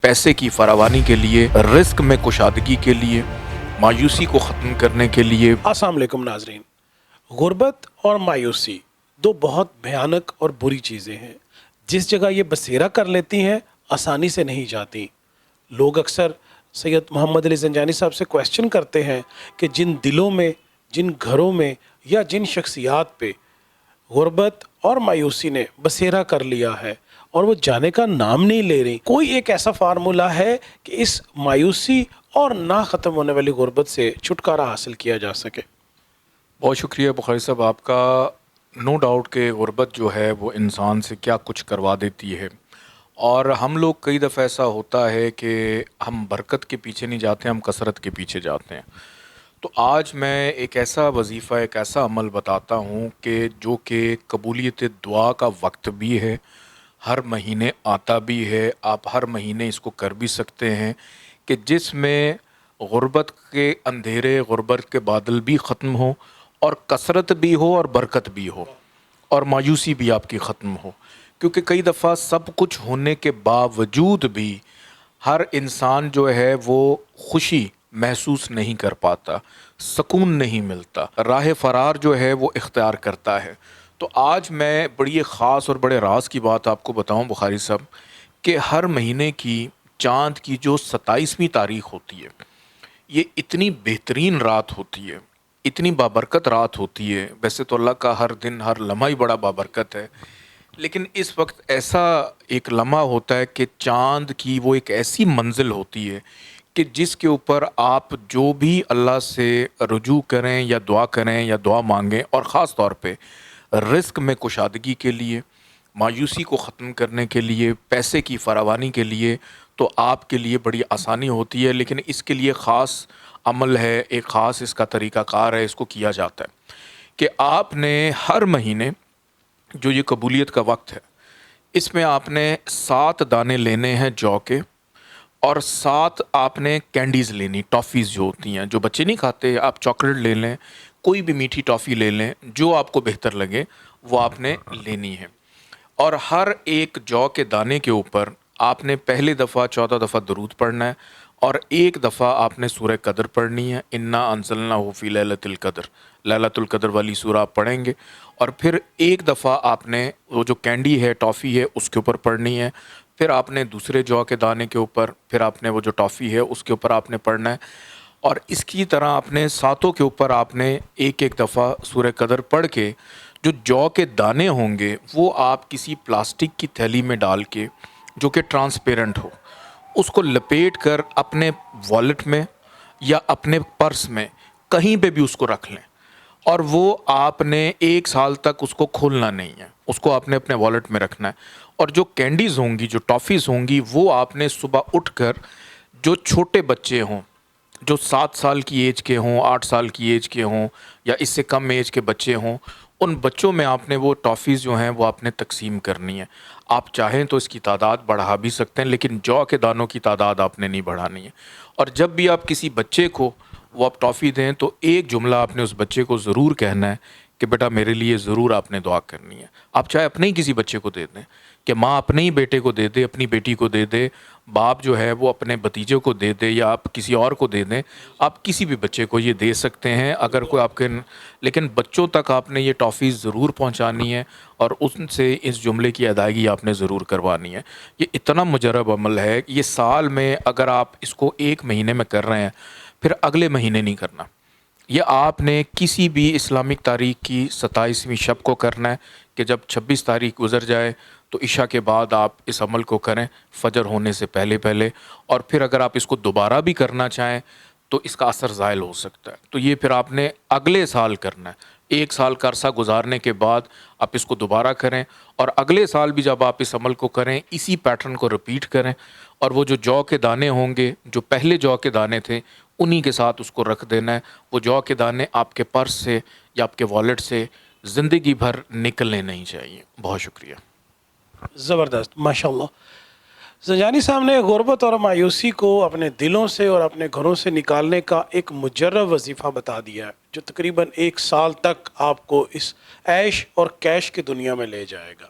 پیسے کی فراوانی کے لیے، رزق میں کشادگی کے لیے، مایوسی کو ختم کرنے کے لیے۔ السلام علیکم ناظرین۔ غربت اور مایوسی دو بہت بھیانک اور بری چیزیں ہیں۔ جس جگہ یہ بسیرا کر لیتی ہیں آسانی سے نہیں جاتی۔ لوگ اکثر سید محمد علی زنجانی صاحب سے کویسچن کرتے ہیں کہ جن دلوں میں، جن گھروں میں یا جن شخصیات پہ غربت اور مایوسی نے بسیرا کر لیا ہے اور وہ جانے کا نام نہیں لے رہی، کوئی ایک ایسا فارمولہ ہے کہ اس مایوسی اور نہ ختم ہونے والی غربت سے چھٹکارا حاصل کیا جا سکے؟ بہت شکریہ بخاری صاحب آپ کا۔ نو ڈاؤٹ کہ غربت جو ہے وہ انسان سے کیا کچھ کروا دیتی ہے، اور ہم لوگ کئی دفعہ ایسا ہوتا ہے کہ ہم برکت کے پیچھے نہیں جاتے، ہم کثرت کے پیچھے جاتے ہیں۔ تو آج میں ایک ایسا وظیفہ، ایک ایسا عمل بتاتا ہوں کہ جو کہ قبولیت دعا کا وقت بھی ہے، ہر مہینے آتا بھی ہے، آپ ہر مہینے اس کو کر بھی سکتے ہیں، کہ جس میں غربت کے اندھیرے، غربت کے بادل بھی ختم ہوں، اور کثرت بھی ہو اور برکت بھی ہو، اور مایوسی بھی آپ کی ختم ہو۔ کیونکہ کئی دفعہ سب کچھ ہونے کے باوجود بھی ہر انسان جو ہے وہ خوشی محسوس نہیں کر پاتا، سکون نہیں ملتا، راہ فرار جو ہے وہ اختیار کرتا ہے۔ تو آج میں بڑی ایک خاص اور بڑے راز کی بات آپ کو بتاؤں بخاری صاحب، کہ ہر مہینے کی چاند کی جو 27ویں تاریخ ہوتی ہے، یہ اتنی بہترین رات ہوتی ہے، اتنی بابرکت رات ہوتی ہے۔ ویسے تو اللہ کا ہر دن، ہر لمحہ ہی بڑا بابرکت ہے، لیکن اس وقت ایسا ایک لمحہ ہوتا ہے کہ چاند کی وہ ایک ایسی منزل ہوتی ہے کہ جس کے اوپر آپ جو بھی اللہ سے رجوع کریں یا دعا کریں یا دعا مانگیں، اور خاص طور پہ رزق میں کشادگی کے لیے، مایوسی کو ختم کرنے کے لیے، پیسے کی فراوانی کے لیے، تو آپ کے لیے بڑی آسانی ہوتی ہے۔ لیکن اس کے لیے خاص عمل ہے، ایک خاص اس کا طریقہ کار ہے، اس کو کیا جاتا ہے کہ آپ نے ہر مہینے جو یہ قبولیت کا وقت ہے، اس میں آپ نے 7 دانے لینے ہیں جو کے، اور 7 آپ نے کینڈیز لینی، ٹافیز جو ہوتی ہیں، جو بچے نہیں کھاتے، آپ چاکلیٹ لے لیں، کوئی بھی میٹھی ٹافی لے لیں، جو آپ کو بہتر لگے وہ آپ نے لینی ہے۔ اور ہر ایک جو کے دانے کے اوپر آپ نے پہلی دفعہ 14 دفعہ درود پڑھنا ہے، اور ایک دفعہ آپ نے سورہ قدر پڑھنی ہے، انا انزلناہ فی لیلۃ القدر، لیلۃ القدر والی سورہ آپ پڑھیں گے، اور پھر ایک دفعہ آپ نے وہ جو کینڈی ہے، ٹافی ہے، اس کے اوپر پڑھنی ہے، پھر آپ نے دوسرے جو کے دانے کے اوپر، پھر آپ نے وہ جو ٹافی ہے اس کے اوپر آپ نے پڑھنا ہے، اور اس کی طرح آپ نے 7 کے اوپر آپ نے ایک ایک دفعہ سورہ قدر پڑھ کے، جو کے دانے ہوں گے وہ آپ کسی پلاسٹک کی تھیلی میں ڈال کے، جو کہ ٹرانسپیرنٹ ہو، اس کو لپیٹ کر اپنے والیٹ میں یا اپنے پرس میں کہیں پہ بھی اس کو رکھ لیں، اور وہ آپ نے 1 سال تک اس کو کھولنا نہیں ہے، اس کو آپ نے اپنے والیٹ میں رکھنا ہے۔ اور جو کینڈیز ہوں گی، جو ٹافیز ہوں گی، وہ آپ نے صبح اٹھ کر، جو چھوٹے بچے ہوں، جو 7 سال کی ایج کے ہوں، 8 سال کی ایج کے ہوں، یا اس سے کم ایج کے بچے ہوں، ان بچوں میں آپ نے وہ ٹافیز جو ہیں وہ آپ نے تقسیم کرنی ہے۔ آپ چاہیں تو اس کی تعداد بڑھا بھی سکتے ہیں، لیکن جو کے دانوں کی تعداد آپ نے نہیں بڑھانی ہے۔ اور جب بھی آپ کسی بچے کو وہ آپ ٹافی دیں تو ایک جملہ آپ نے اس بچے کو ضرور کہنا ہے کہ بیٹا میرے لیے ضرور آپ نے دعا کرنی ہے۔ آپ چاہے اپنے ہی کسی بچے کو دے دیں، کہ ماں اپنے ہی بیٹے کو دے دے، اپنی بیٹی کو دے دے، باپ جو ہے وہ اپنے بھتیجے کو دے دے، یا آپ کسی اور کو دے دیں، آپ کسی بھی بچے کو یہ دے سکتے ہیں اگر کوئی آپ کے، لیکن بچوں تک آپ نے یہ ٹافیز ضرور پہنچانی ہے، اور ان سے اس جملے کی ادائیگی آپ نے ضرور کروانی ہے۔ یہ اتنا مجرب عمل ہے، یہ سال میں اگر آپ اس کو 1 مہینے میں کر رہے ہیں، پھر اگلے مہینے نہیں کرنا۔ یہ آپ نے کسی بھی اسلامک تاریخ کی 27ویں شب کو کرنا ہے، کہ جب 26 تاریخ گزر جائے تو عشاء کے بعد آپ اس عمل کو کریں، فجر ہونے سے پہلے پہلے، اور پھر اگر آپ اس کو دوبارہ بھی کرنا چاہیں تو اس کا اثر زائل ہو سکتا ہے۔ تو یہ پھر آپ نے اگلے سال کرنا ہے، 1 سال کا عرصہ گزارنے کے بعد آپ اس کو دوبارہ کریں، اور اگلے سال بھی جب آپ اس عمل کو کریں، اسی پیٹرن کو رپیٹ کریں، اور وہ جو کے دانے ہوں گے، جو پہلے جو کے دانے تھے، انہی کے ساتھ اس کو رکھ دینا ہے۔ وہ جو کے دانے آپ کے پرس سے یا آپ کے والیٹ سے زندگی بھر نکلنے نہیں چاہیے۔ بہت شکریہ۔ زبردست، ماشاءاللہ۔ زنجانی صاحب نے غربت اور مایوسی کو اپنے دلوں سے اور اپنے گھروں سے نکالنے کا ایک مجرب وظیفہ بتا دیا ہے، جو تقریباً 1 سال تک آپ کو اس عیش اور کیش کی دنیا میں لے جائے گا۔